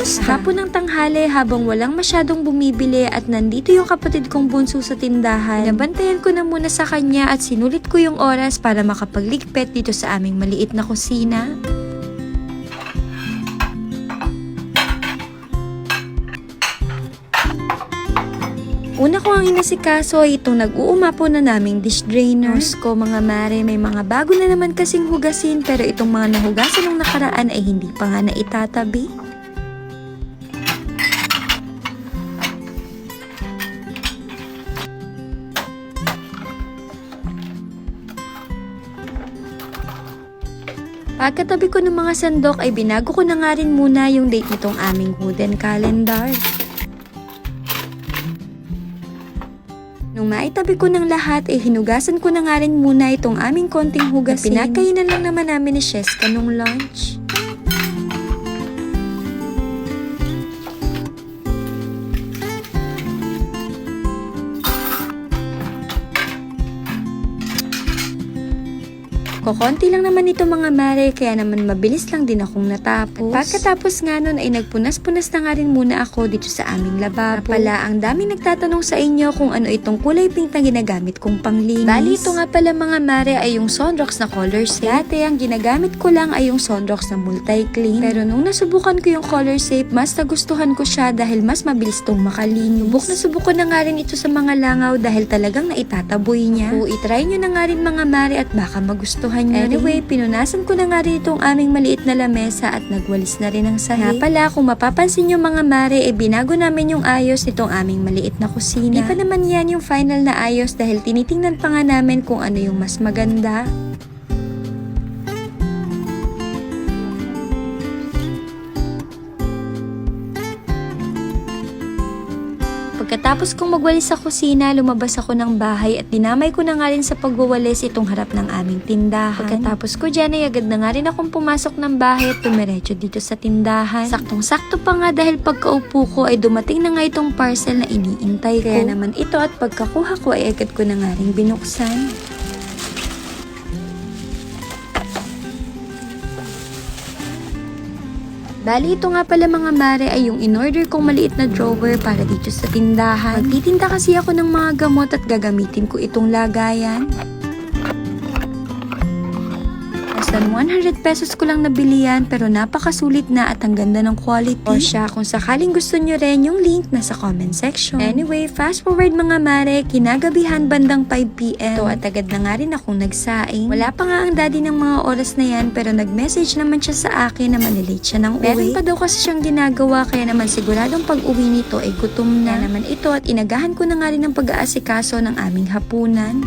pumusta. Hapon ng tanghali habang walang masyadong bumibili at nandito yung kapatid kong bunso sa tindahan. Nabantayan ko na muna sa kanya at sinulit ko yung oras para makapagligpit dito sa aming maliit na kusina. Una ko ang inasikaso ay itong nag-uumapo na naming dish drainer. Ko mga mare, may mga bago na naman kasing hugasin pero itong mga nahugasan ng nakaraan ay hindi pa nga naitatabi. Pagkatabi ko ng mga sandok ay binago ko na nga rin muna yung date nitong aming wooden calendar. Nung maitabi ko ng lahat ay hinugasan ko na nga rin muna itong aming konting hugasin. Pinakainan lang naman namin ni Sheska nung lunch. Konti lang naman ito mga mare, kaya naman mabilis lang din akong natapos. At pagkatapos nga nun ay nagpunas-punas na nga rin muna ako dito sa aming lababo. Pala, ang daming nagtatanong sa inyo kung ano itong kulay pink na ginagamit kong panglinis. Bali, ito nga pala mga mare ay yung Sonrox na color safe. Dati, ang ginagamit ko lang ay yung Sonrox na multi-clean. Pero nung nasubukan ko yung color safe, mas nagustuhan ko siya dahil mas mabilis tong makalinis. Subok na nga rin ito sa mga langaw dahil talagang naitataboy niya. So, itry nyo na nga rin mga mare at baka magustuhan. Anyway, pinunasan ko na nga rin itong aming maliit na lamesa at nagwalis na rin ang sahig. Nga pala, kung mapapansin nyo mga mare, binago namin yung ayos nitong aming maliit na kusina. Di pa naman yan yung final na ayos dahil tinitingnan pa nga namin kung ano yung mas maganda. Pagkatapos kong magwalis sa kusina, lumabas ako ng bahay at dinamay ko na nga rin sa pagwawalis itong harap ng aming tindahan. Pagkatapos ko dyan ay agad na nga rin akong pumasok ng bahay at tumiretso dito sa tindahan. Saktong-sakto pa nga dahil pagkaupo ko ay dumating na nga itong parcel na iniintay ko. Kaya naman ito at pagkakuha ko ay agad ko na nga rin binuksan. Bali, ito nga pala mga mare ay yung in-order kong maliit na drawer para dito sa tindahan. Magtitinda kasi ako ng mga gamot at gagamitin ko itong lagayan. Less than 100 pesos ko lang nabili yan pero napakasulit na at ang ganda ng quality. O siya, kung sakaling gusto nyo rin yung link nasa comment section. Anyway, fast forward mga mare, kinagabihan bandang 5 PM. Ito at agad na nga rin akong nagsaing. Wala pa nga ang daddy ng mga oras na yan pero nag-message naman siya sa akin na manilate siya ng uwi. Meron pa daw kasi siyang ginagawa kaya naman siguradong pag uwi nito ay gutom na. Kaya naman ito at inagahan ko na nga rin ang pag-aasikaso ng aming hapunan.